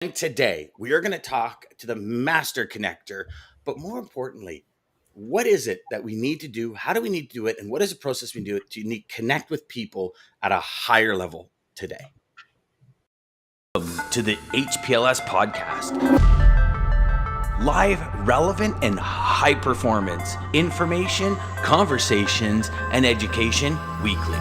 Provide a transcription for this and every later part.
And today we are going to talk to the master connector, but more importantly, what is it that we need to do? How do we need to do it? And what is the process we do it to connect with people at a higher level today? To the HPLS podcast. Live, relevant, and high performance information, conversations, and education weekly.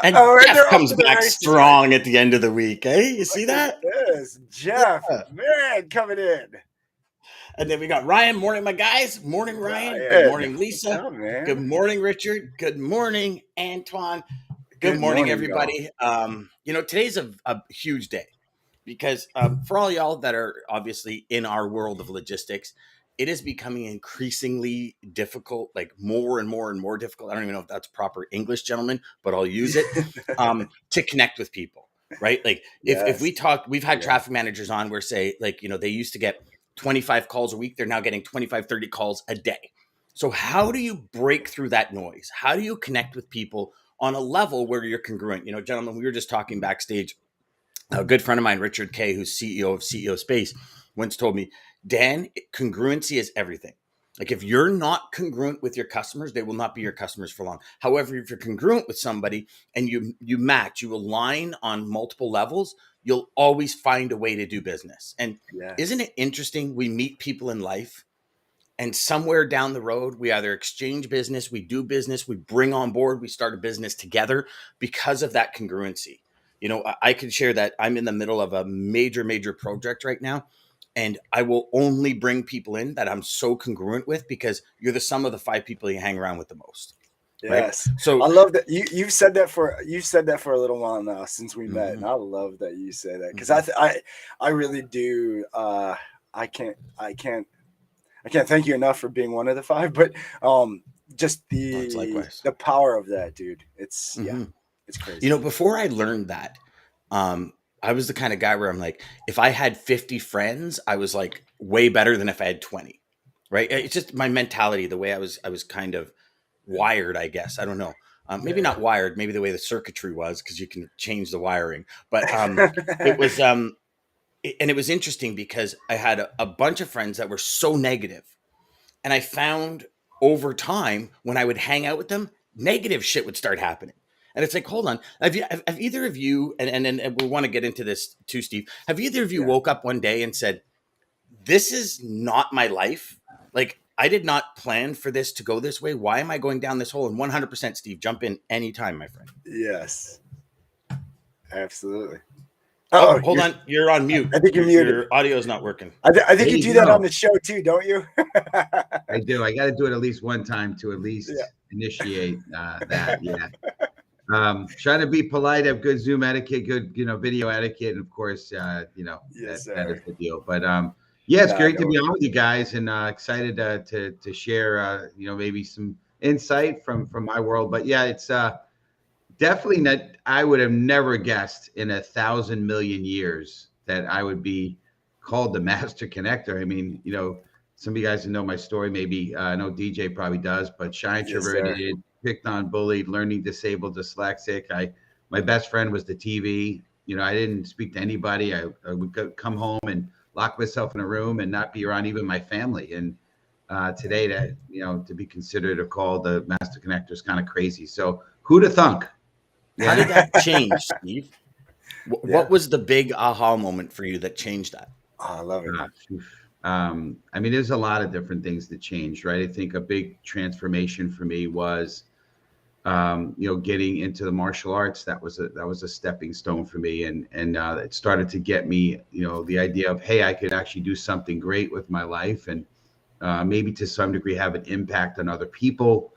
And Jeff comes back strong at the end of the week, eh? You see that? Yes, Jeff, man, coming in. And then we got Ryan. Morning, my guys. Morning, Ryan. Good morning, Lisa. Good morning, Richard. Good morning, Antoine. Good morning, everybody. Today's a huge day because for all y'all that are obviously in our world of logistics, it is becoming increasingly difficult, like more and more and more difficult. I don't even know if that's proper English, gentlemen, but I'll use it to connect with people, right? Like if we talk, we've had traffic managers on where say like, they used to get 25 calls a week. They're now getting 25, 30 calls a day. So how do you break through that noise? How do you connect with people on a level where you're congruent? Gentlemen, we were just talking backstage. A good friend of mine, Richard Kay, who's CEO of CEO Space, once told me, Dan, congruency is everything. Like if you're not congruent with your customers, they will not be your customers for long. However, if you're congruent with somebody and you match, you align on multiple levels, you'll always find a way to do business. And isn't it interesting? We meet people in life and somewhere down the road, we either exchange business, we do business, we bring on board, we start a business together because of that congruency. I can share that I'm in the middle of a major, major project right now. And I will only bring people in that I'm so congruent with because you're the sum of the 5 people you hang around with the most. Yes. Right? So I love that you've said that for a little while now since we met. And I love that you say that because I really do. I can't thank you enough for being one of the 5, but just the power of that, dude. It's it's crazy. Before I learned that, I was the kind of guy where I'm like, if I had 50 friends, I was like way better than if I had 20, right? It's just my mentality, the way I was kind of wired, I guess. I don't know. Maybe not wired, maybe the way the circuitry was, because you can change the wiring. But it was, and it was interesting because I had a bunch of friends that were so negative. And I found over time, when I would hang out with them, negative shit would start happening. And it's like, hold on. Have either of you, and we want to get into this too, Steve, have either of you woke up one day and said, this is not my life? Like, I did not plan for this to go this way. Why am I going down this hole? And 100%, Steve, jump in anytime, my friend. Yes. Absolutely. Oh, hold on. You're on mute. I think you're muted. Your audio is not working. I think you do that on the show too, don't you? I do. I got to do it at least one time to at least initiate that. Yeah. Trying to be polite, have good Zoom etiquette, good, video etiquette. And of course, that is the deal. But it's great to be on with you guys and excited to share, maybe some insight from my world. But it's definitely not, I would have never guessed in 1,000 million years that I would be called the master connector. I mean, some of you guys who know my story, maybe I know DJ probably does, but shy introverted, picked on, bullied, learning disabled, dyslexic. My best friend was the TV. I didn't speak to anybody. I would come home and lock myself in a room and not be around even my family. And today to be considered or called the master connector is kind of crazy. So who'd have thunk? How did that change, Steve? What was the big aha moment for you that changed that? Oh, I love it. I mean, there's a lot of different things that changed, right? I think a big transformation for me was, getting into the martial arts. That was a stepping stone for me, and it started to get me, the idea of, hey, I could actually do something great with my life, and maybe to some degree have an impact on other people.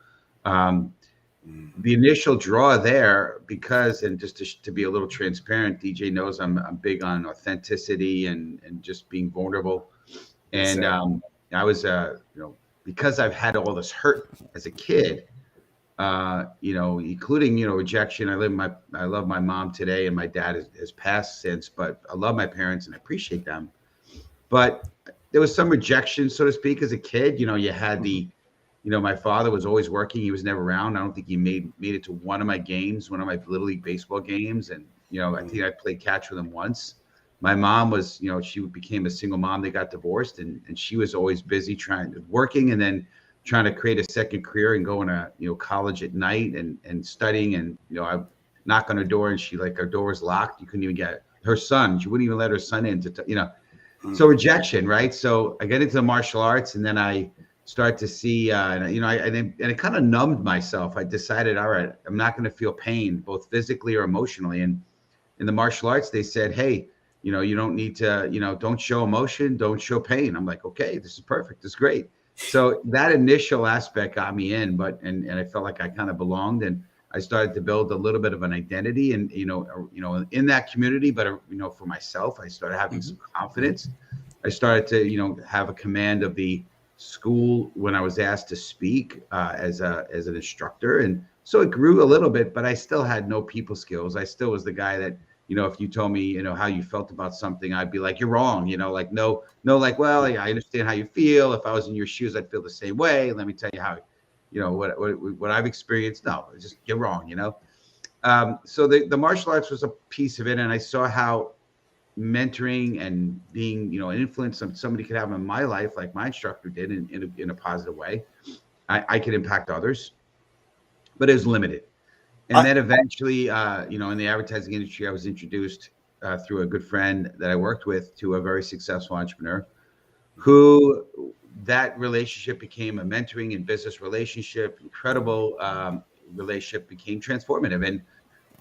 The initial draw there, because, and just to be a little transparent, DJ knows I'm big on authenticity and just being vulnerable. And I was, because I've had all this hurt as a kid, including, rejection. I love my mom today, and my dad has passed since, but I love my parents and I appreciate them. But there was some rejection, so to speak, as a kid. You had the my father was always working. He was never around. I don't think he made it to one of my games, one of my Little League baseball games. And, I think I played catch with him once. My mom was, she became a single mom. They got divorced, and she was always busy working and then trying to create a second career and going to, college at night and studying. And, I knock on her door and her door was locked. You couldn't even get her son. She wouldn't even let her son in so rejection, right? So I get into the martial arts, and then I start to see, and it kind of numbed myself. I decided, all right, I'm not going to feel pain, both physically or emotionally. And in the martial arts, they said, hey, you don't need to, don't show emotion, don't show pain. I'm like, okay, this is perfect. This is great. So that initial aspect got me in, and I felt like I kind of belonged, and I started to build a little bit of an identity, and in that community. But for myself, I started having some confidence. I started to have a command of the school when I was asked to speak as an instructor, and so it grew a little bit. But I still had no people skills. I still was the guy that if you told me how you felt about something, I'd be like, you're wrong. Like no, like, well, I understand how you feel. If I was in your shoes, I'd feel the same way. Let me tell you how. What I've experienced. No, just you're wrong. So the martial arts was a piece of it, and I saw how mentoring and being an influence somebody could have in my life, like my instructor did, in a positive way. I could impact others, but it was limited. And then eventually, in the advertising industry, I was introduced through a good friend that I worked with to a very successful entrepreneur who that relationship became a mentoring and business relationship, incredible relationship, became transformative and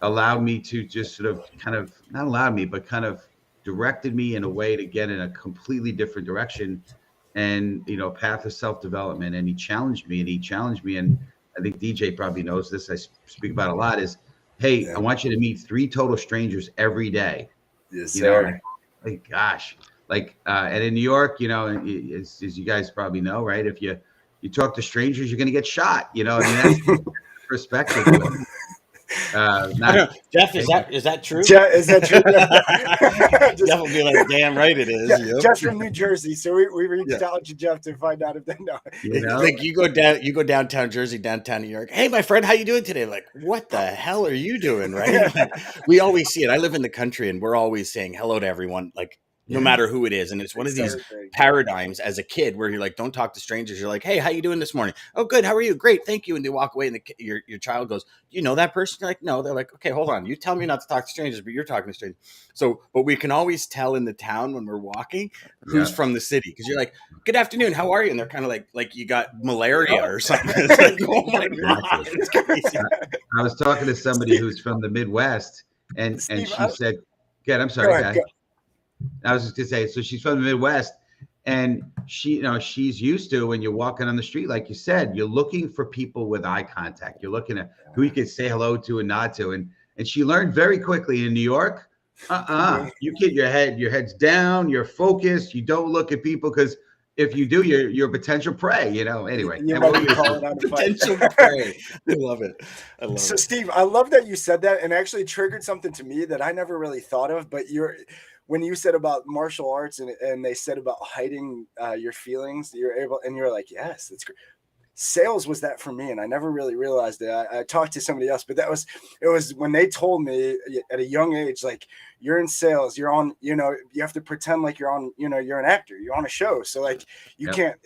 allowed me to just sort of not allowed me, but kind of directed me in a way to get in a completely different direction and, path of self-development. And he challenged me. And I think DJ probably knows this, I speak about a lot, is, hey, I want you to meet 3 total strangers every day. Yes, sir. Like, gosh. And in New York, as you guys probably know, right? If you talk to strangers, you're going to get shot. That's perspective. Jeff, is that true? Is that true? Jeff will be like, damn right it is. Yeah, Jeff's from New Jersey, so we reached out to Jeff to find out if they know. Like you go downtown Jersey, downtown New York. Hey, my friend, how you doing today? Like, what the hell are you doing? Right? We always see it. I live in the country, and we're always saying hello to everyone. Like, no matter who it is. And it's one of these paradigms as a kid where you're like, don't talk to strangers. You're like, hey, how you doing this morning? Oh, good. How are you? Great. Thank you. And they walk away, and your child goes, do you know that person? You're like, no. They're like, okay, hold on. You tell me not to talk to strangers, but you're talking to strangers. So, but we can always tell in the town when we're walking who's from the city. Because you're like, good afternoon. How are you? And they're kind of like you got malaria or something. It's like, oh my God. It's crazy. I was talking to somebody who's from the Midwest, and Steve, she said, good, I'm sorry, guy. I was just gonna say, so she's from the Midwest, and she's used to when you're walking on the street, like you said, you're looking for people with eye contact. You're looking at who you can say hello to and nod to, and she learned very quickly in New York. You keep your head's down, you're focused, you don't look at people, because if you do, you're potential prey. Anyway, potential prey. I love it. So, Steve, I love that you said that, and actually triggered something to me that I never really thought of. But when you said about martial arts and they said about hiding your feelings, you're like, yes, that's great. Sales was that for me, and I never really realized it. I talked to somebody else, but it was when they told me at a young age, like, you're in sales, you're on, you have to pretend like you're on, you're an actor, you're on a show. So like you can't,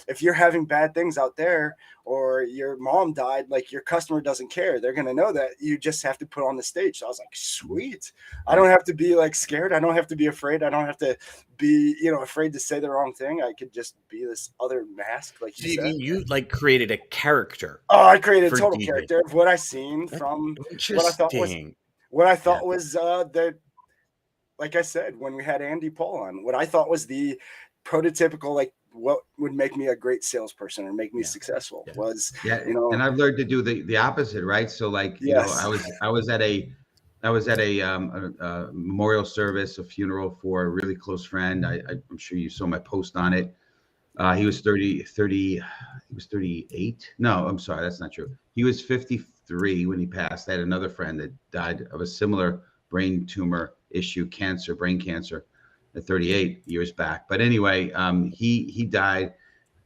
if you're having bad things out there, or your mom died, like, your customer doesn't care. They're going to know that. You just have to put on the stage. So I was like, sweet. I don't have to be like scared. I don't have to be afraid. I don't have to be, afraid to say the wrong thing. I could just be this other mask. Like you said. You like created a character. Oh, I created a total character of what I seen from what I thought was the, like I said, when we had Andy Paul on, what I thought was the prototypical, like, what would make me a great salesperson or make me successful was, and I've learned to do the opposite, right? So like, I was at a memorial service, a funeral for a really close friend. I'm sure you saw my post on it. He was 30, he was 38. No, I'm sorry. That's not true. He was 53 when he passed. I had another friend that died of a similar brain tumor issue, brain cancer, at 38 years back. But anyway, he died.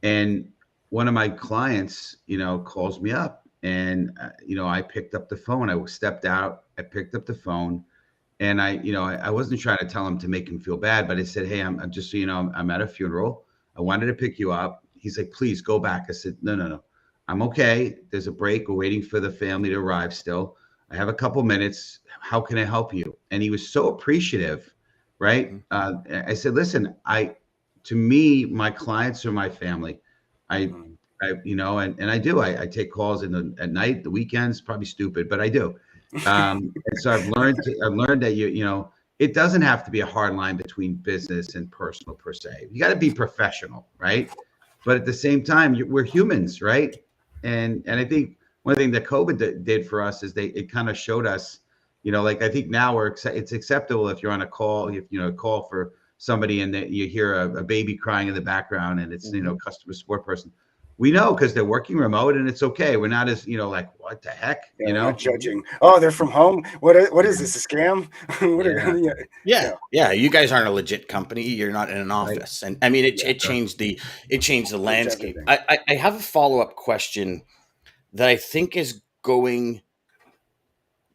And one of my clients, calls me up, and I picked up the phone. I stepped out, I picked up the phone, and I wasn't trying to tell him to make him feel bad, but I said, hey, I'm just so you know, I'm at a funeral. I wanted to pick you up. He's like, please go back. I said, no, I'm okay. There's a break. We're waiting for the family to arrive still. I have a couple minutes. How can I help you? And he was so appreciative, right? I said, listen, to me, my clients are my family. And I do. I take calls at night, the weekends. Probably stupid, but I do. And so I've learned that it doesn't have to be a hard line between business and personal per se. You got to be professional, right? But at the same time, we're humans, right? And I think one thing that COVID did for us is it kind of showed us, like I think now it's acceptable if you're on a call, a call for somebody and that you hear a baby crying in the background and it's customer support person. We know because they're working remote and it's okay. We're not as like, what the heck, not judging. Oh, they're from home. What is this, a scam? Yeah. You guys aren't a legit company. You're not in an office, right. And I mean it changed the landscape. I have a follow-up question that I think is going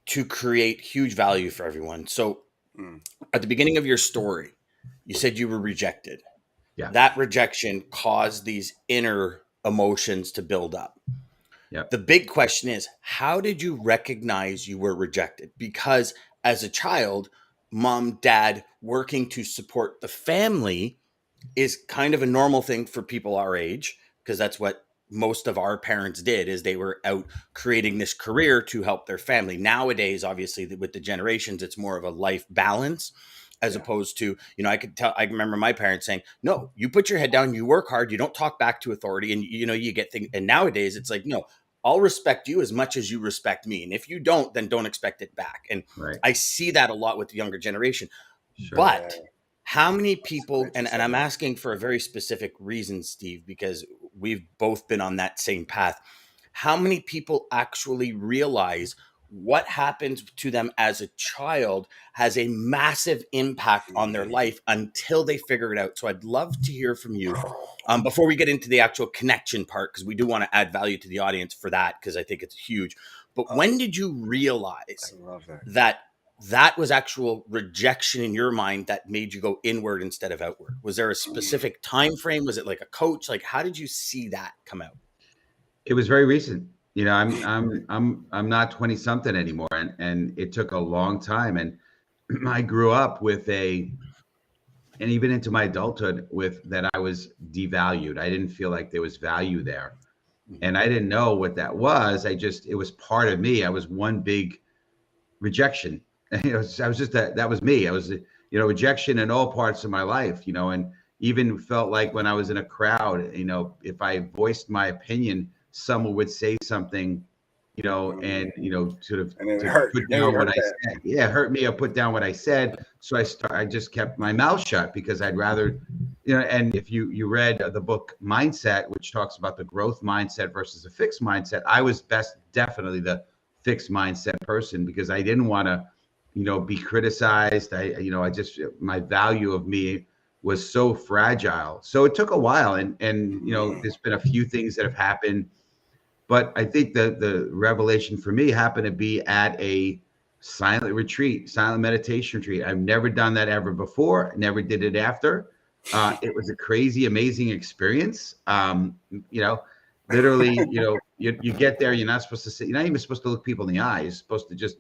to create huge value for everyone. So at the beginning of your story, you said you were rejected. Yeah. That rejection caused these inner emotions to build up. Yeah. The big question is, how did you recognize you were rejected? Because as a child, mom, dad working to support the family is kind of a normal thing for people our age, because that's what most of our parents did, is they were out creating this career to help their family. Nowadays, obviously, with the generations, it's more of a life balance as opposed to, I remember my parents saying, no, you put your head down, you work hard, you don't talk back to authority, and you get things. And nowadays it's like, no, I'll respect you as much as you respect me. And if you don't, then don't expect it back. And I see that a lot with the younger generation. Sure. But how many people, and I'm asking for a very specific reason, Steve, because we've both been on that same path. How many people actually realize what happens to them as a child has a massive impact on their life until they figure it out? So I'd love to hear from you before we get into the actual connection part, because we do want to add value to the audience for that, because I think it's huge. But when did you realize that was actual rejection in your mind that made you go inward instead of outward? Was there a specific time frame? Was it like a coach? Like, how did you see that come out? It was very recent. I'm not 20 something anymore. And it took a long time. And I grew up and even into my adulthood with that, I was devalued. I didn't feel like there was value there. And I didn't know what that was. It was part of me. I was one big rejection. I was just that was me. I was, rejection in all parts of my life, and even felt like when I was in a crowd, if I voiced my opinion, someone would say something, and, sort of put down what I said. Yeah, it hurt me. I put down what I said. So I just kept my mouth shut because I'd rather, and if you read the book Mindset, which talks about the growth mindset versus a fixed mindset, I was definitely the fixed mindset person, because I didn't want to, be criticized. My value of me was so fragile. So it took a while, and there's been a few things that have happened, but I think the revelation for me happened to be at a silent meditation retreat. I've never done that ever before. Never did it after. It was a crazy, amazing experience. Literally, you get there, you're not supposed to sit, you're not even supposed to look people in the eye. You're supposed to just,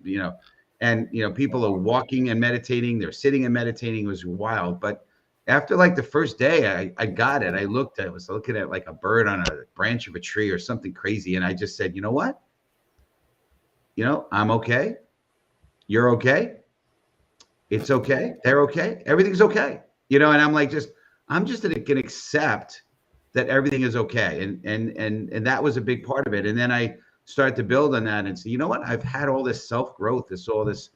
people are walking and meditating, they're sitting and meditating. It was wild. But after like the first day, I got it. I was looking at like a bird on a branch of a tree or something crazy. And I just said, you know what? I'm okay. You're okay. It's okay. They're okay. Everything's okay. And I'm just going to accept that everything is okay. And that was a big part of it. And then I started to build on that and say, you know what? I've had all this self-growth, all this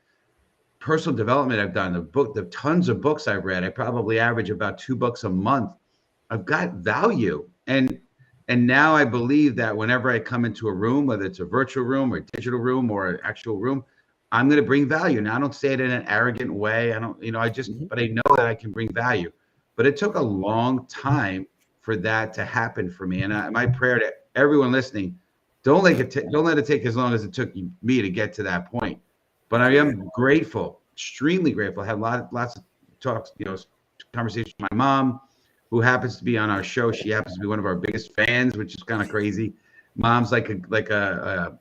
personal development I've done, the tons of books I've read. I probably average about 2 books a month. I've got value. And now I believe that whenever I come into a room, whether it's a virtual room or a digital room or an actual room, I'm going to bring value. Now, I don't say it in an arrogant way. But I know that I can bring value. But it took a long time for that to happen for me. And my prayer to everyone listening, don't let it take as long as it took me to get to that point. But I am grateful, extremely grateful. I have lots of talks, conversations with my mom, who happens to be on our show. She happens to be one of our biggest fans, which is kind of crazy. Mom's like a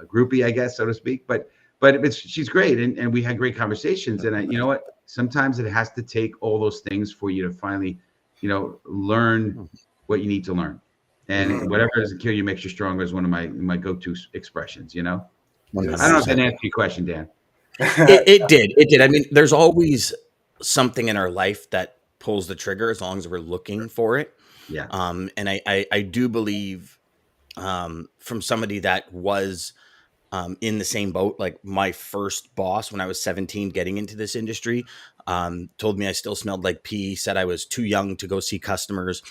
groupie, I guess, so to speak. But she's great, and we had great conversations. And you know what? Sometimes it has to take all those things for you to finally, learn what you need to learn. And whatever doesn't kill you makes you stronger is one of my go-to expressions. 100%. I don't know if that answered your question, Dan. It did. I mean, there's always something in our life that pulls the trigger as long as we're looking for it. Yeah. And I do believe from somebody that was in the same boat, like my first boss when I was 17 getting into this industry, told me I still smelled like pee, said I was too young to go see customers.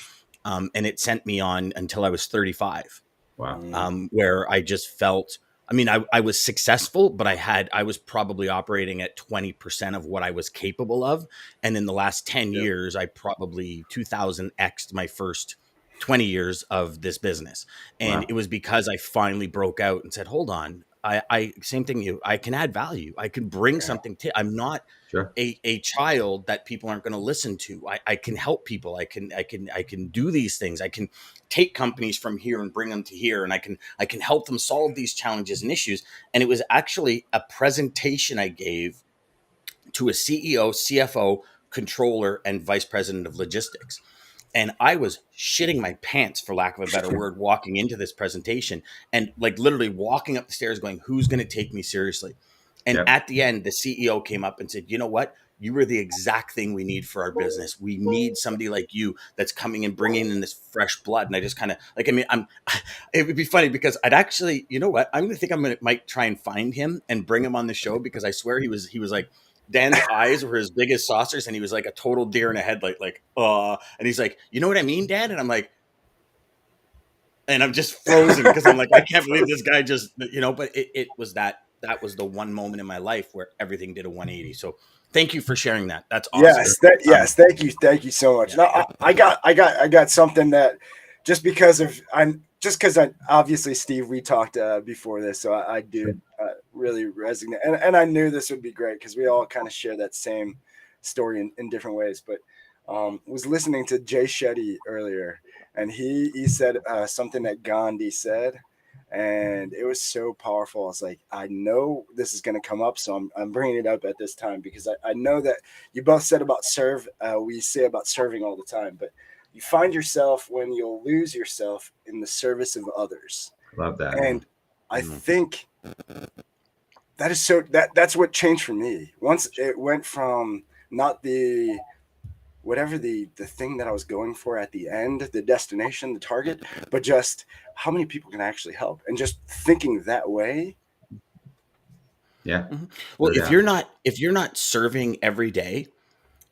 And it sent me on until I was 35. Wow. Where I just felt, I mean, I was successful, but I was probably operating at 20% of what I was capable of. And in the last 10 years, I probably 2000x'd my first 20 years of this business. And it was because I finally broke out and said, hold on, I same thing I can add value. I can bring something to, I'm not a child that people aren't going to listen to. I can help people. I can do these things. I can take companies from here and bring them to here. And I can help them solve these challenges and issues. And it was actually a presentation I gave to a CEO, CFO, controller, and vice president of logistics. And I was shitting my pants, for lack of a better word, walking into this presentation and like literally walking up the stairs going, who's going to take me seriously? And at the end, the CEO came up and said, you know what? You were the exact thing we need for our business. We need somebody like you that's coming and bringing in this fresh blood. And I just kind of like, it would be funny because I'd actually, you know what? Might try and find him and bring him on the show because I swear he was like, Dan's eyes were as big as saucers and he was like a total deer in a headlight, and he's like, you know what I mean, Dad? And I'm like, and I'm just frozen because I'm like, I can't believe this guy just, but it was that was the one moment in my life where everything did a 180. So thank you for sharing that. That's awesome. Yes. Thank you so much. Yeah. No, I got something that just because I obviously, Steve, we talked before this, so I do really resonate, and I knew this would be great because we all kind of share that same story in different ways. But was listening to Jay Shetty earlier, and he said something that Gandhi said, and it was so powerful. I was like, I know this is going to come up, so I'm bringing it up at this time because I know that you both said about serve. We say about serving all the time, but you find yourself when you'll lose yourself in the service of others. Love that. And I think that is that's what changed for me. Once it went from not the thing that I was going for at the end, the destination, the target, but just how many people can I actually help, and just thinking that way. Yeah. Mm-hmm. Well, if you're not serving every day,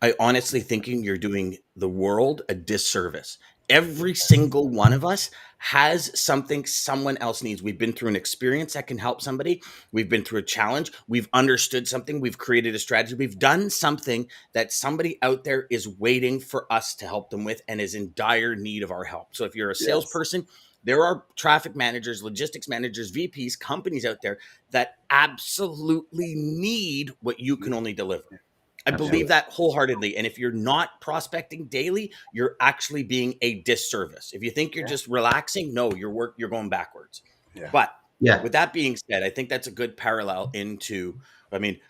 I honestly thinking you're doing the world a disservice. Every single one of us has something someone else needs. We've been through an experience that can help somebody. We've been through a challenge. We've understood something. We've created a strategy. We've done something that somebody out there is waiting for us to help them with and is in dire need of our help. So if you're a salesperson, there are traffic managers, logistics managers, VPs, companies out there that absolutely need what you can only deliver. I believe that wholeheartedly. And if you're not prospecting daily, you're actually being a disservice. If you think you're just relaxing, no, you're going backwards. Yeah. But with that being said, I think that's a good parallel into,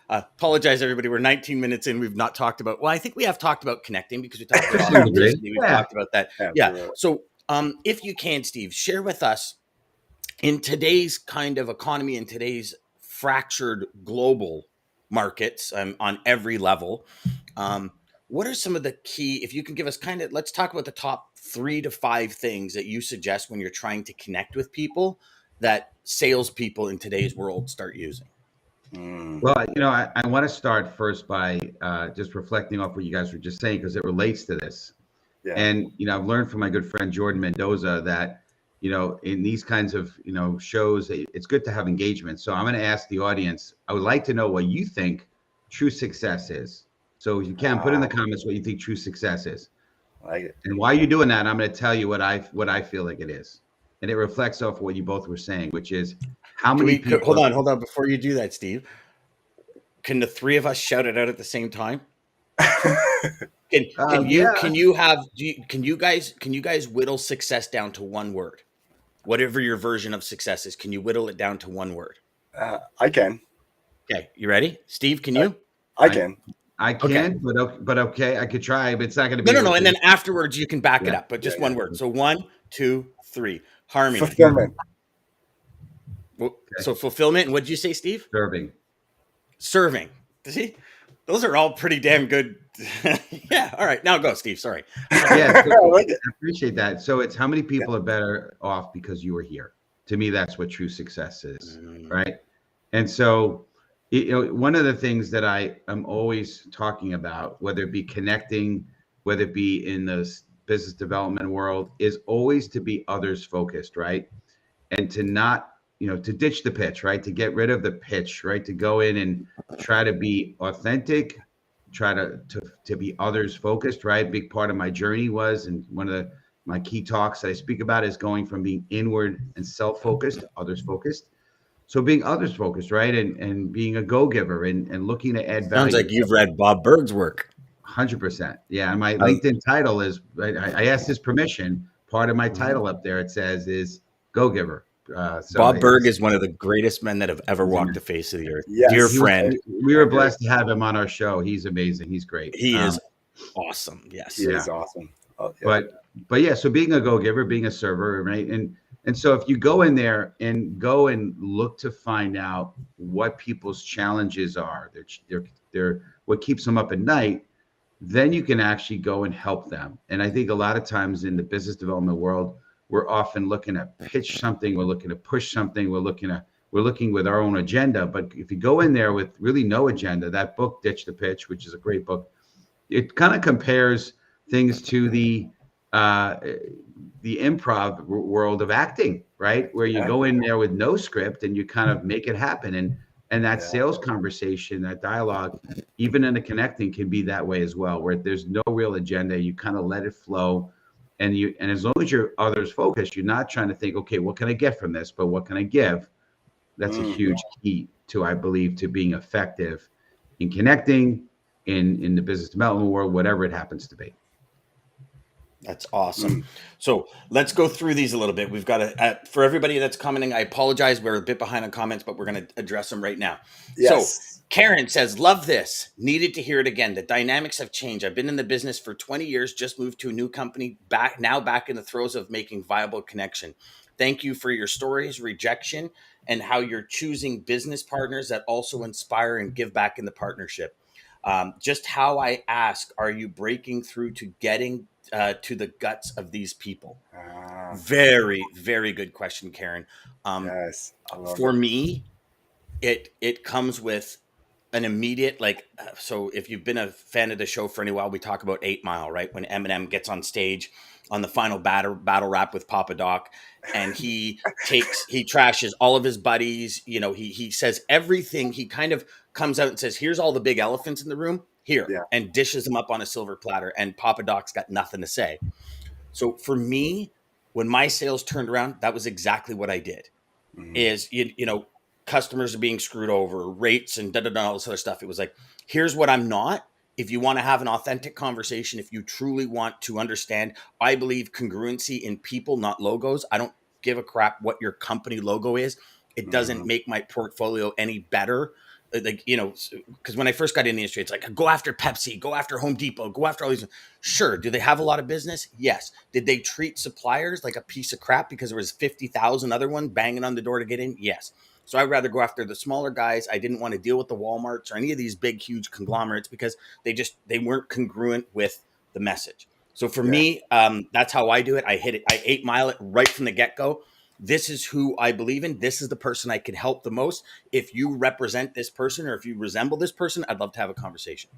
apologize everybody. We're 19 minutes in. We've not talked about, I think we have talked about connecting because we talked about authenticity. We've talked about that. Yeah. So if you can, Steve, share with us in today's kind of economy, in today's fractured global markets on every level. What are some of the key, if you can give us let's talk about the top 3 to 5 things that you suggest when you're trying to connect with people that salespeople in today's world start using? Well, I want to start first by just reflecting off what you guys were just saying, because it relates to this. Yeah. And, I've learned from my good friend, Jordan Mendoza, that, in these kinds of, shows, it's good to have engagement. So I'm going to ask the audience, I would like to know what you think true success is. So if you can, put in the comments what you think true success is. I like it. And while you're doing that, I'm going to tell you what I feel like it is, and it reflects off what you both were saying, which is how many people. Hold on. Before you do that, Steve, can the three of us shout it out at the same time? Can you guys whittle success down to one word? Whatever your version of success is, can you whittle it down to one word? I can. Okay, you ready? Steve, can you? I can. I can, okay. but okay, I could try, but it's not going to be. No. And then afterwards, you can back it up, but just one word. So 1, 2, 3. Harmony. Fulfillment. Okay. So fulfillment. And what did you say, Steve? Serving. See, those are all pretty damn good. Yeah. All right. Now go, Steve. Sorry. Yeah, I appreciate that. So it's how many people are better off because you were here. To me, that's what true success is, right? And so, one of the things that I am always talking about, whether it be connecting, whether it be in the business development world, is always to be others focused, right? And to not, to ditch the pitch, right? To get rid of the pitch, right? To go in and try to be authentic, try to be others focused, right? Big part of my journey was, and one of my key talks that I speak about is going from being inward and self-focused to others focused. So being others focused, right? And being a go-giver and looking to add value. Sounds like you've read Bob Berg's work. 100%. Yeah. And my LinkedIn title is, I asked his permission. Part of my title up there, it says, is go-giver. So Bob Berg is one of the greatest men that have ever walked the face of the earth. Yes. Dear friend. We were blessed to have him on our show. He's amazing. He's great. He is awesome. Yes. He is awesome. Oh, yeah. But yeah, so being a go-giver, being a server, right? And so if you go in there and go and look to find out what people's challenges are, they're what keeps them up at night, then you can actually go and help them. And I think a lot of times in the business development world, we're often looking to pitch something, we're looking to push something, we're looking with our own agenda. But if you go in there with really no agenda, that book, Ditch the Pitch, which is a great book, it kind of compares things to the improv world of acting, right? Where you go in there with no script and you kind of make it happen. And that sales conversation, that dialogue, even in the connecting, can be that way as well, where there's no real agenda. You kind of let it flow. And as long as you're others focused, you're not trying to think, okay, what can I get from this? But what can I give? That's a huge key to, I believe, to being effective in connecting in the business development world, whatever it happens to be. That's awesome. So let's go through these a little bit. We've got for everybody that's commenting, I apologize. We're a bit behind on comments, but we're going to address them right now. Yes. So Karen says, love this. Needed to hear it again. The dynamics have changed. I've been in the business for 20 years, just moved to a new company, back in the throes of making viable connection. Thank you for your stories, rejection, and how you're choosing business partners that also inspire and give back in the partnership. Just how I ask, are you breaking through to getting to the guts of these people? Very, very good question, Karen. Yes, for me, it comes with an immediate, so if you've been a fan of the show for any while, we talk about 8 Mile, right? When Eminem gets on stage on the final battle rap with Papa Doc, and he trashes all of his buddies. He says everything. He kind of comes out and says, here's all the big elephants in the room here, and dishes them up on a silver platter. And Papa Doc's got nothing to say. So for me, when my sales turned around, that was exactly what I did. Is, customers are being screwed over, rates and all this other stuff. It was like, here's what I'm not. If you want to have an authentic conversation, if you truly want to understand, I believe congruency in people, not logos. I don't give a crap what your company logo is. It doesn't make my portfolio any better. Because when I first got in the industry, it's like, go after Pepsi, go after Home Depot, go after all these. Sure. Do they have a lot of business? Yes. Did they treat suppliers like a piece of crap because there was 50,000 other ones banging on the door to get in? Yes. So I'd rather go after the smaller guys. I didn't want to deal with the Walmarts or any of these big, huge conglomerates because they weren't congruent with the message. So for me, that's how I do it. I hit it. I 8 Mile it right from the get-go. This is who I believe in. This is the person I could help the most. If you represent this person or if you resemble this person, I'd love to have a conversation.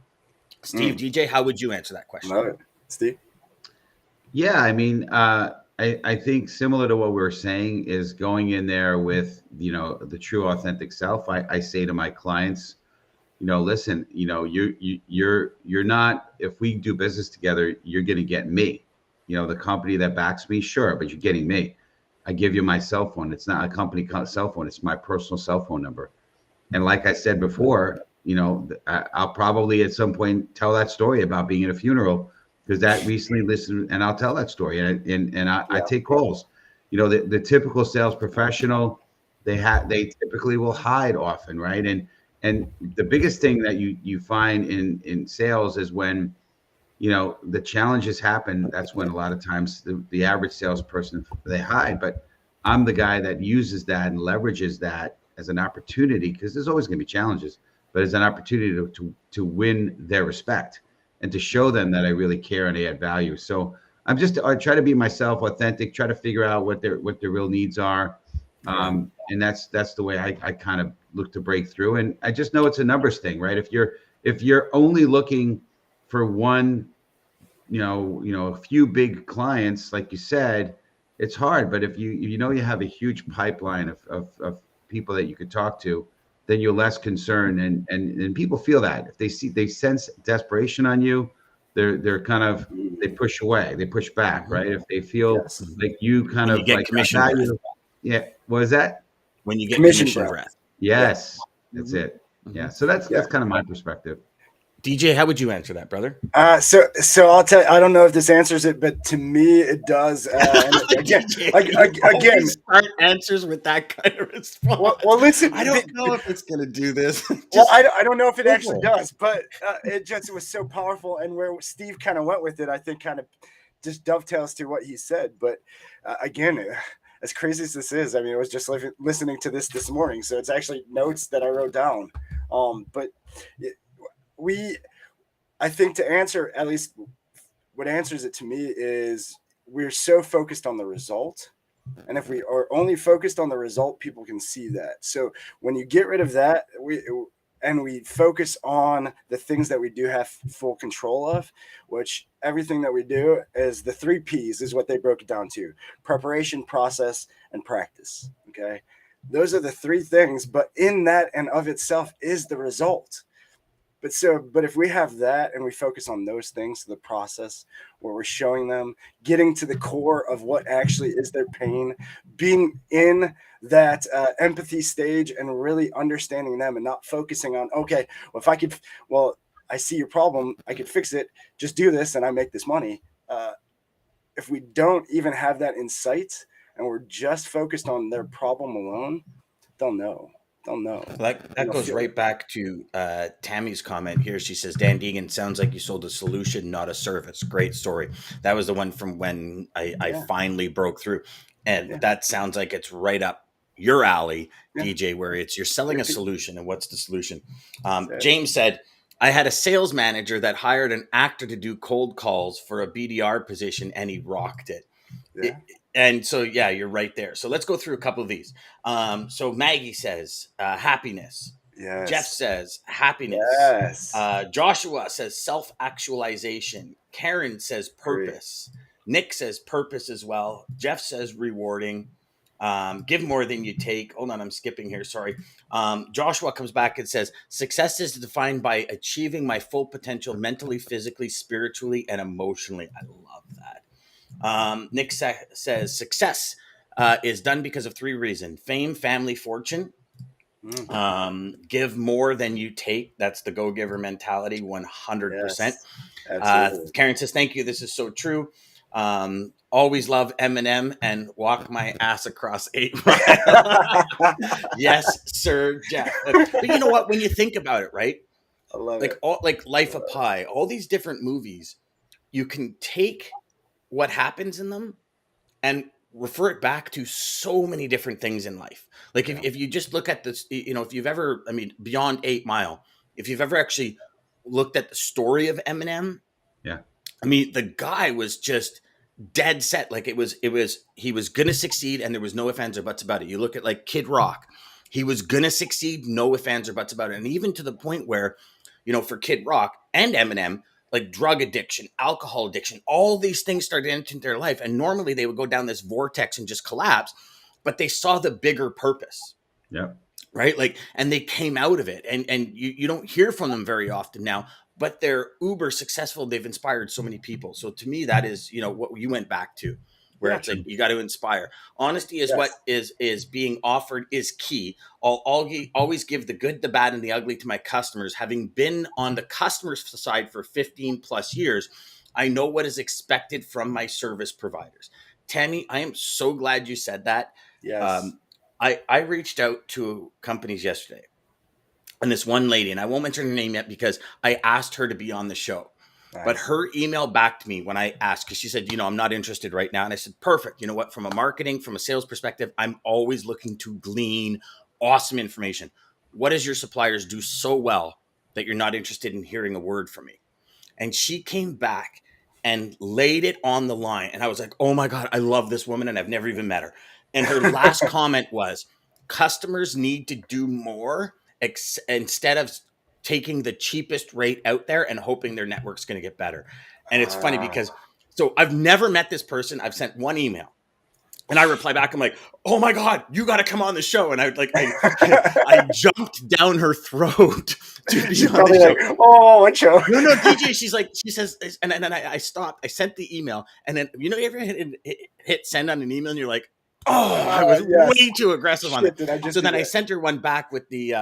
Steve, DJ, how would you answer that question? Love it. Steve? Yeah, I mean, I think similar to what we were saying is going in there with, the true authentic self. I say to my clients, listen, you're not, if we do business together, you're going to get me, the company that backs me, sure, but you're getting me. I give you my cell phone. It's not a company cell phone. It's my personal cell phone number. And like I said before, I'll probably at some point tell that story about being at a funeral, because that recently listened, and I'll tell that story, and I take calls. The typical sales professional, they typically will hide often, right? And the biggest thing that you find in sales is when the challenges happen. That's when a lot of times the average salesperson, they hide. But I'm the guy that uses that and leverages that as an opportunity, because there's always going to be challenges, but as an opportunity to win their respect and to show them that I really care and I add value. So I try to be myself, authentic, try to figure out what their real needs are. And that's the way I kind of look to break through. And I just know it's a numbers thing, right? If you're only looking for one, a few big clients, like you said, it's hard. But if you have a huge pipeline of people that you could talk to, then you're less concerned. And people feel that if they sense desperation on you, they're kind of, they push away, they push back, right? If they feel like you kind of like commission value. Yeah. What is that? When you get commission breath. Yes. That's it. Yeah. So that's kind of my perspective. DJ, how would you answer that, brother? So I'll tell you, I don't know if this answers it, but to me it does. Again, start answers with that kind of response. Well, listen, I don't know if it's going to do this. I don't know if it actually does, but it was so powerful, and where Steve kind of went with it, I think kind of just dovetails to what he said. But again, as crazy as this is, I mean, I was just listening to this morning, so it's actually notes that I wrote down. But I think to answer, at least what answers it to me, is we're so focused on the result. And if we are only focused on the result, people can see that. So when you get rid of that, we focus on the things that we do have full control of, which everything that we do is the 3 P's is what they broke it down to: preparation, process, and practice. Okay. Those are the 3 things, but in that and of itself is the result. But if we have that and we focus on those things, the process where we're showing them, getting to the core of what actually is their pain, being in that empathy stage and really understanding them and not focusing on, okay, I see your problem, I could fix it, just do this and I make this money. If we don't even have that in sight and we're just focused on their problem alone, they'll know. Don't know. That goes right back to Tammy's comment here. She says, Dan Deegan, sounds like you sold a solution, not a service. Great story. That was the one from when I finally broke through. And that sounds like it's right up your alley, DJ, where you're selling a solution. And what's the solution? James said, I had a sales manager that hired an actor to do cold calls for a BDR position, and he rocked it. And so, you're right there. So let's go through a couple of these. So Maggie says, happiness. Yes. Jeff says, happiness. Yes. Joshua says, self-actualization. Karen says, purpose. Great. Nick says, purpose as well. Jeff says, rewarding. Give more than you take. Hold on, I'm skipping here. Sorry. Joshua comes back and says, success is defined by achieving my full potential mentally, physically, spiritually, and emotionally. I love that. Nick says success is done because of 3 reasons: fame, family, fortune. Give more than you take. That's the go-giver mentality, 100%. Yes, Karen says, thank you. This is so true. Always love Eminem and walk my ass across 8 miles. Yes, sir, Jeff. But you know what? When you think about it, right? I love it. Like Life of Pi, all these different movies, you can take what happens in them and refer it back to so many different things in life. Like if you just look at this, if you've ever, beyond 8 Mile, if you've ever actually looked at the story of Eminem, the guy was just dead set. Like he was going to succeed and there was no ifs, ands, or buts about it. You look at like Kid Rock, he was going to succeed, no ifs, ands, or buts about it. And even to the point where, for Kid Rock and Eminem, like drug addiction, alcohol addiction, all these things started entering their life. And normally they would go down this vortex and just collapse, but they saw the bigger purpose. Yeah. right? Like, and they came out of it, and you don't hear from them very often now, but they're uber successful. They've inspired so many people. So to me, that is, what you went back to, where it's like, you got to inspire. Honesty is what is being offered is key. I'll always give the good, the bad, and the ugly to my customers. Having been on the customer side for 15 plus years, I know what is expected from my service providers. Tammy, I am so glad you said that. Yes. I reached out to companies yesterday, and this one lady, and I won't mention her name yet because I asked her to be on the show. Nice. But her email back to me when I asked, because she said, I'm not interested right now. And I said, perfect. You know what? From a marketing, from a sales perspective, I'm always looking to glean awesome information. What does your suppliers do so well that you're not interested in hearing a word from me? And she came back and laid it on the line. And I was like, oh my God, I love this woman, and I've never even met her. And her last comment was, customers need to do more instead of taking the cheapest rate out there and hoping their network's going to get better. And it's funny because, so I've never met this person. I've sent one email. And I reply back, I'm like, oh my God, you got to come on the show. And I jumped down her throat to be on the show. Like, oh, what show? No, DJ, she says, and then I stopped. I sent the email. And then, you ever hit send on an email and you're like, oh, I was way too aggressive on it. So then I sent her one back with the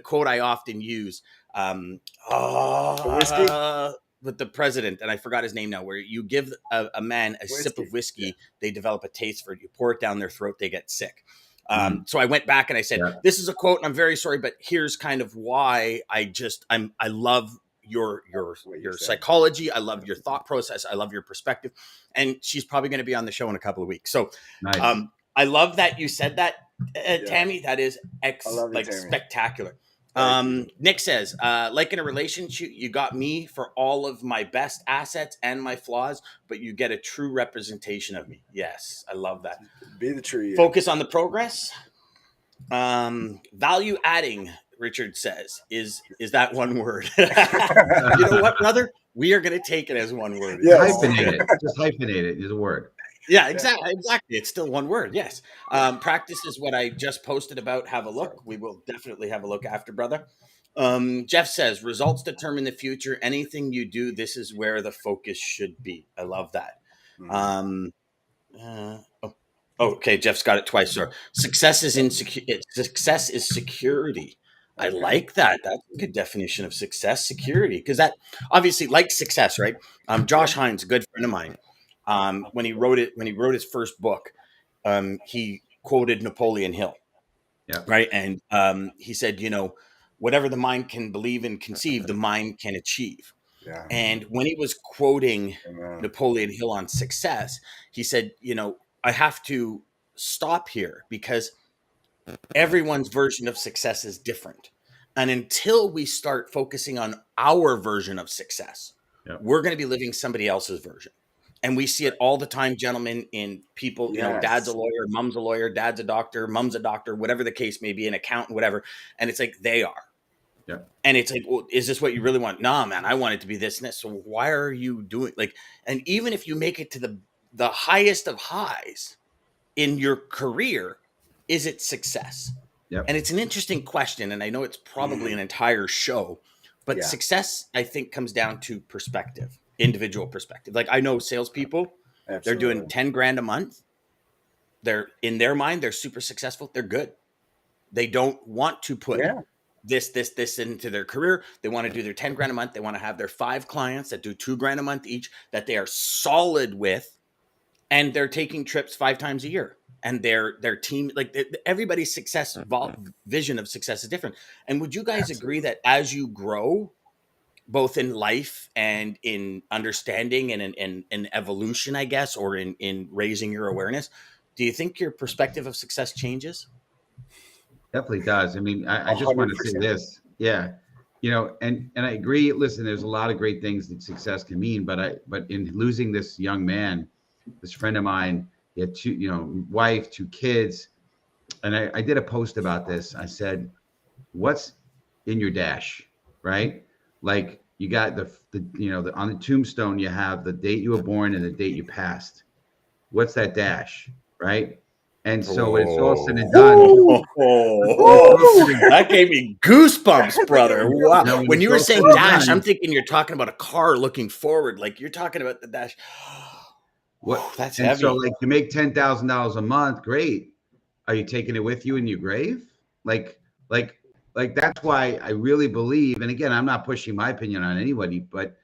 quote I often use. Whiskey? With the president, and I forgot his name now, where you give a man a sip of whiskey, they develop a taste for it. You pour it down their throat, they get sick. So I went back and I said, this is a quote, and I'm very sorry, but here's kind of why I love your psychology. I love your thought process. I love your perspective. And she's probably going to be on the show in a couple of weeks. So nice. I love that you said that, Tammy. That is spectacular. Nick says, like in a relationship, you got me for all of my best assets and my flaws, but you get a true representation of me. Yes, I love that. Be the true you. Focus on the progress. Value adding, Richard says, is that one word? You know what, brother? We are going to take it as one word. Yeah, hyphenate it. Just hyphenate it is a word. Yeah, exactly. It's still one word. Yes. Practice is what I just posted about. Have a look. We will definitely have a look after, brother. Jeff says, results determine the future. Anything you do, this is where the focus should be. I love that. Okay. Jeff's got it twice. Sir. Success is Success is security. I like that. That's a good definition of success, security, because that obviously, like success, right? Josh Hines, a good friend of mine. When he wrote his first book, he quoted Napoleon Hill, right? And he said, whatever the mind can believe and conceive, the mind can achieve. Yeah. And when he was quoting Napoleon Hill on success, he said, I have to stop here because everyone's version of success is different. And until we start focusing on our version of success, we're going to be living somebody else's version. And we see it all the time, gentlemen, in people, dad's a lawyer, mom's a lawyer, dad's a doctor, mom's a doctor, whatever the case may be, an accountant, whatever. And it's like, they are. Yeah. And it's like, well, is this what you really want? Nah, man, I want it to be this and this. So why are you doing and even if you make it to the highest of highs in your career, is it success? Yep. And it's an interesting question. And I know it's probably an entire show, but success, I think, comes down to perspective. Individual perspective. Like I know salespeople, they're doing 10 grand a month. They're in their mind, they're super successful. They're good. They don't want to put this into their career. They want to do their 10 grand a month. They want to have their 5 clients that do 2 grand a month each that they are solid with. And they're taking trips 5 times a year. And their team, everybody's success vision of success is different. And would you guys agree that as you grow, both in life and in understanding and in evolution, I guess, or in raising your awareness, do you think your perspective of success changes? Definitely does. I mean, I just want to say this. Yeah. And I agree. Listen, there's a lot of great things that success can mean, but in losing this young man, this friend of mine, he had 2, wife, 2 kids. And I did a post about this. I said, what's in your dash, right? Like you got the on the tombstone, you have the date you were born and the date you passed. What's that dash, right? And so when it's all said and done, that gave me goosebumps, brother. Wow. When you were saying dash, I'm thinking you're talking about a car looking forward. Like you're talking about the dash. That's heavy. So like you make $10,000 a month, great. Are you taking it with you in your grave? Like that's why I really believe, and again, I'm not pushing my opinion on anybody, but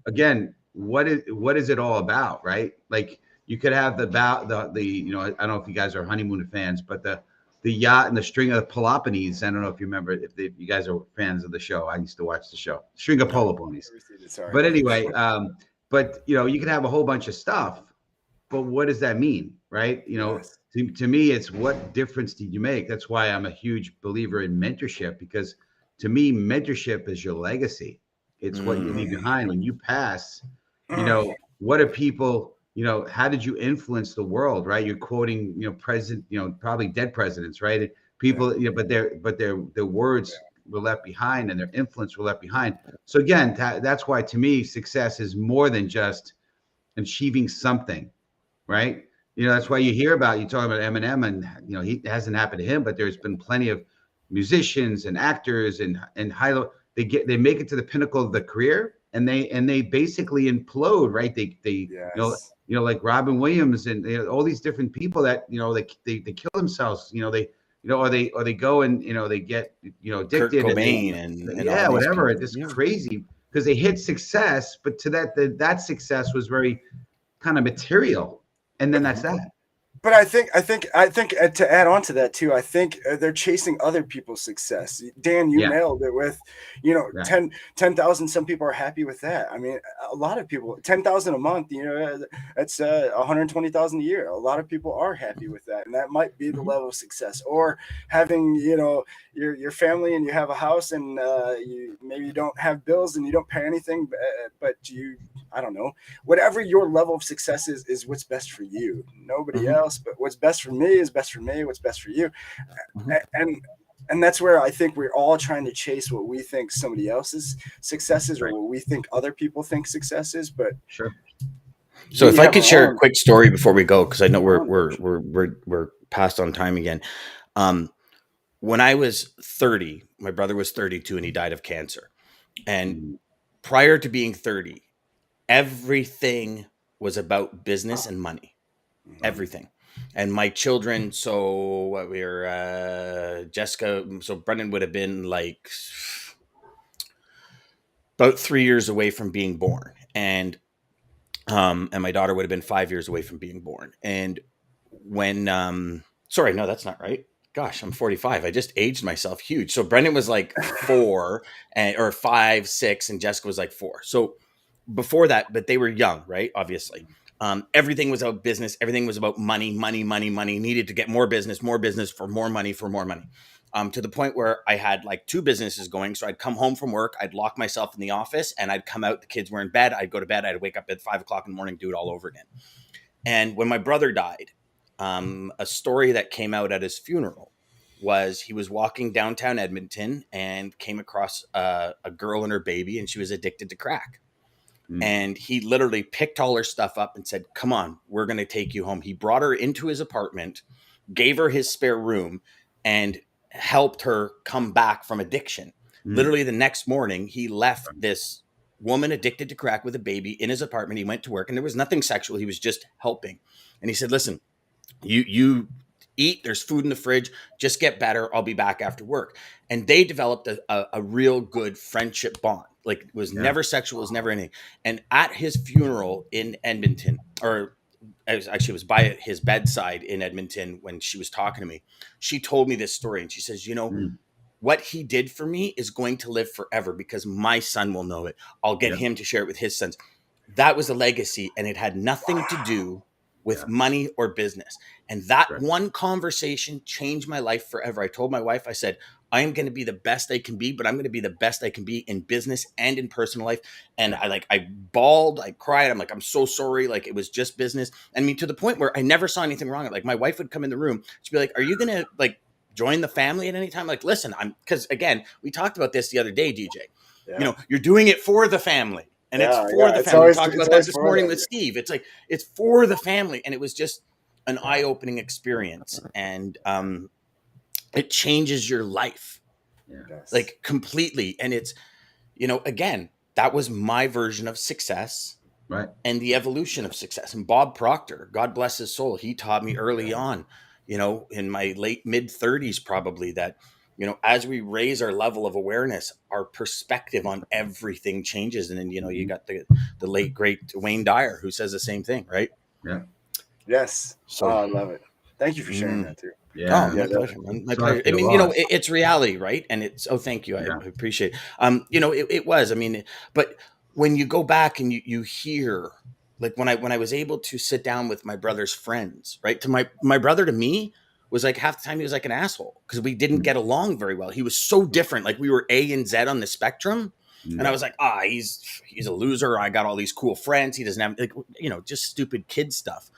again, what is it all about, right? Like you could have the you know, I don't know if you guys are honeymoon fans, but the yacht and the string of Peloponnese. I don't know if you remember, if you guys are fans of the show. I used to watch the show, String of Polo Ponies. But anyway, but you know, you could have a whole bunch of stuff, but what does that mean, right? You know, to me, it's what difference did you make? That's why I'm a huge believer in mentorship, because to me, mentorship is your legacy. It's what you leave behind when you pass. You know, what are people, you know, how did you influence the world, right? You're quoting, you know, president, you know, probably dead presidents, right? People, you know, but their words were left behind and their influence were left behind. So again, that's why to me, success is more than just achieving something, right? You know, that's why you talking about Eminem, and you know, it hasn't happened to him, but there's been plenty of musicians and actors and they make it to the pinnacle of the career, and they basically implode, right? They you know, like Robin Williams and all these different people that, you know, they kill themselves, you know, or they go and, you know, they get, you know, addicted. Kurt Cobain and whatever. It's crazy because they hit success, but to that success was very kind of material. And then that's that. But I think to add on to that too, I think they're chasing other people's success. Dan, you nailed it with, you know, 10,000. Some people are happy with that. I mean, a lot of people, 10,000 a month, you know, that's 120,000 a year. A lot of people are happy with that. And that might be the level of success. Or having, you know, your family and you have a house and you maybe don't have bills and you don't pay anything, but you, I don't know, whatever your level of success is what's best for you. Nobody else, but what's best for me is best for me. What's best for you, and that's where I think we're all trying to chase what we think somebody else's success is, or what we think other people think success is. But so if I could share a quick story before we go, because I know we're past on time again. When I was 30, my brother was 32, and he died of cancer. And prior to being 30, everything was about business and money. Everything. And my children, so we're Jessica, so Brendan would have been like about 3 years away from being born, and my daughter would have been 5 years away from being born. And when sorry, no, that's not right. Gosh, I'm 45. I just aged myself huge. So Brendan was like 4 or 5, 6, and Jessica was like 4. So before that, but they were young, right? Obviously. Everything was about business. Everything was about money. Needed to get more business for more money. To the point where I had like 2 businesses going. So I'd come home from work, I'd lock myself in the office, and I'd come out. The kids were in bed. I'd go to bed. I'd wake up at 5 o'clock in the morning, do it all over again. And when my brother died, a story that came out at his funeral was he was walking downtown Edmonton and came across a girl and her baby, and she was addicted to crack. And he literally picked all her stuff up and said, "Come on, we're going to take you home." He brought her into his apartment, gave her his spare room, and helped her come back from addiction. Literally the next morning, he left this woman addicted to crack with a baby in his apartment. He went to work, and there was nothing sexual. He was just helping. And he said, "Listen, you eat, there's food in the fridge, just get better. I'll be back after work." And they developed a real good friendship bond. Like it was never sexual, it was never anything. And at his funeral in Edmonton, or it was by his bedside in Edmonton when she was talking to me, she told me this story. And she says, you know, what he did for me is going to live forever because my son will know it. I'll get him to share it with his sons. That was a legacy, and it had nothing to do with money or business. And that one conversation changed my life forever. I told my wife, I said, I am going to be the best I can be, but I'm going to be the best I can be in business and in personal life. And I bawled, I cried. I'm like, I'm so sorry. Like it was just business. And I mean, to the point where I never saw anything wrong. Like my wife would come in the room. She'd be like, are you going to like join the family at any time? Like, listen, because again, we talked about this the other day, DJ, you know, you're doing it for the family. And it's for the family. We talked about that this morning with Steve. It's like, it's for the family. And it was just, an eye-opening experience, and it changes your life, like completely. And it's, again, that was my version of success, right? And the evolution of success. And Bob Proctor, God bless his soul, he taught me early on, in my late mid-30s probably, that as we raise our level of awareness, our perspective on everything changes. And then you got the late great Wayne Dyer, who says the same thing, right? Yeah. Yes. So I love it. Thank you for sharing that too. Yeah. My pleasure. My pleasure. I mean, it's reality, right? And it's, thank you. I appreciate it. It was, but when you go back and you hear, like when I was able to sit down with my brother's friends, right? To my brother, to me, was like half the time he was like an asshole because we didn't get along very well. He was so different. Like we were A and Z on the spectrum. And I was like, he's a loser. I got all these cool friends. He doesn't have, like, just stupid kid stuff.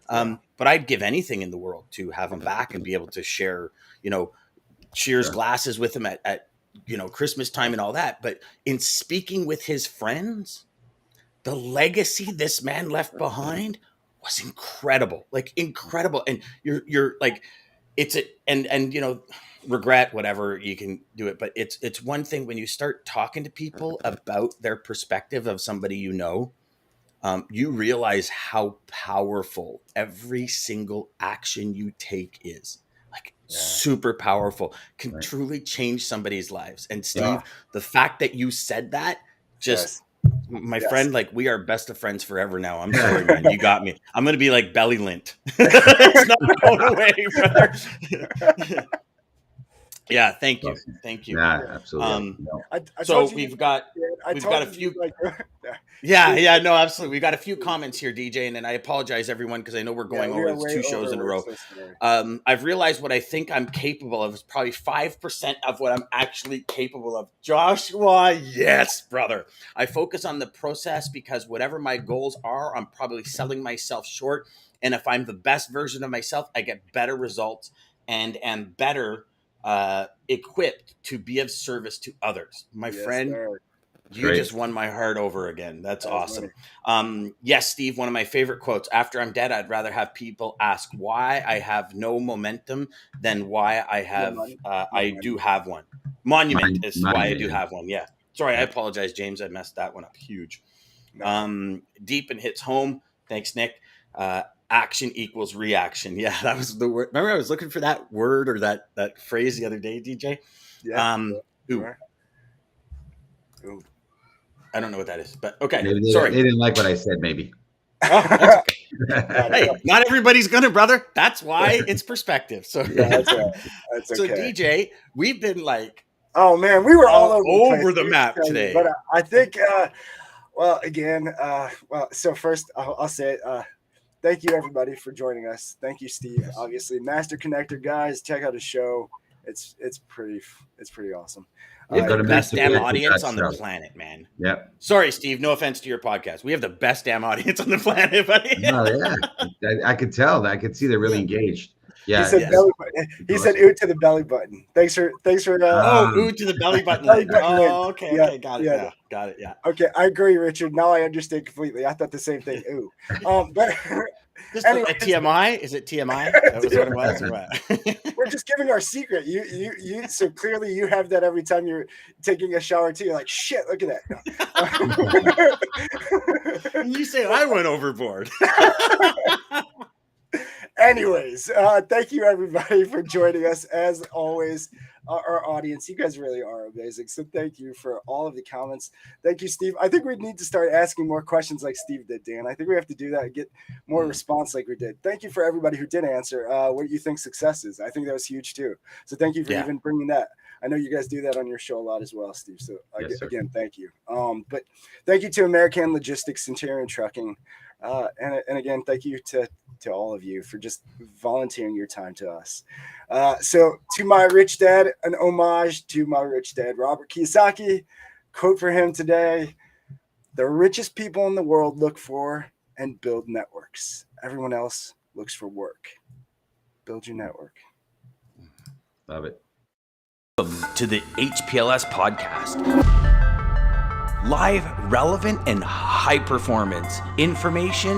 But I'd give anything in the world to have him back and be able to share, cheers glasses with him at Christmas time and all that. But in speaking with his friends, the legacy this man left behind was incredible, like incredible. And you're like, regret, whatever, you can do it. But it's one thing when you start talking to people about their perspective of somebody, you realize how powerful every single action you take is. Like super powerful, can truly change somebody's lives. And Steve, the fact that you said that, my friend, like we are best of friends forever now. I'm sorry, man. You got me. I'm going to be like belly lint. It's not going away, brother. Yeah, thank you. Thank you. Yeah, absolutely. So we've got a few. No, absolutely. We've got a few comments here, DJ, and I apologize, everyone, because I know we're going over 2 shows in a row. I've realized what I think I'm capable of is probably 5% of what I'm actually capable of. Joshua, yes, brother. I focus on the process because whatever my goals are, I'm probably selling myself short. And if I'm the best version of myself, I get better results and am better equipped to be of service to others. My friend, sir. You just won my heart over again. That's awesome. Yes, Steve, one of my favorite quotes: after I'm dead, I'd rather have people ask why I have no momentum than why I have I do have one. Monument is why I do have one. Yeah. Sorry, I apologize, James. I messed that one up huge. Deep and hits home. Thanks, Nick. Action equals reaction. Yeah, that was the word. Remember, I was looking for that word or that phrase the other day, DJ. Yeah. Ooh. I don't know what that is, but okay. Sorry, they didn't like what I said. Maybe. Oh, that's okay. Hey, not everybody's gonna, brother. That's why it's perspective. So that's okay. So DJ, we've been like, oh man, we were all over the map today. But I think, so first I'll say it. Thank you, everybody, for joining us. Thank you, Steve. Obviously, Master Connector guys, check out his show. It's pretty awesome. The best damn audience on the planet, man. Yep. Sorry, Steve. No offense to your podcast. We have the best damn audience on the planet, buddy. I could tell. I could see they're really engaged. Yeah. He said belly button. He said "ooh" to the belly button. Thanks for. Ooh to the belly button. Okay. Okay. Got it. Yeah. Got it. Yeah. Okay, I agree, Richard. Now I understand completely. I thought the same thing. Ooh. But. Anyway, TMI? Is it TMI? That was what it was, or what? We're just giving our secret. You. So clearly, you have that every time you're taking a shower too. You're like, shit. Look at that. You say I went overboard. Anyways, thank you everybody for joining us. As always, our audience, you guys really are amazing. So thank you for all of the comments. Thank you, Steve. I think we need to start asking more questions like Steve did, Dan. I think we have to do that and get more response like we did. Thank you for everybody who did answer what you think success is. I think that was huge too. So thank you for even bringing that. I know you guys do that on your show a lot as well, Steve. So again, thank you. But thank you to American Logistics, Centurion Trucking. And again, thank you to all of you for just volunteering your time to us. So to my rich dad, an homage to my rich dad, Robert Kiyosaki. Quote for him today: the richest people in the world look for and build networks. Everyone else looks for work. Build your network. Love it. Welcome to the HPLS podcast. Live, relevant, and high performance information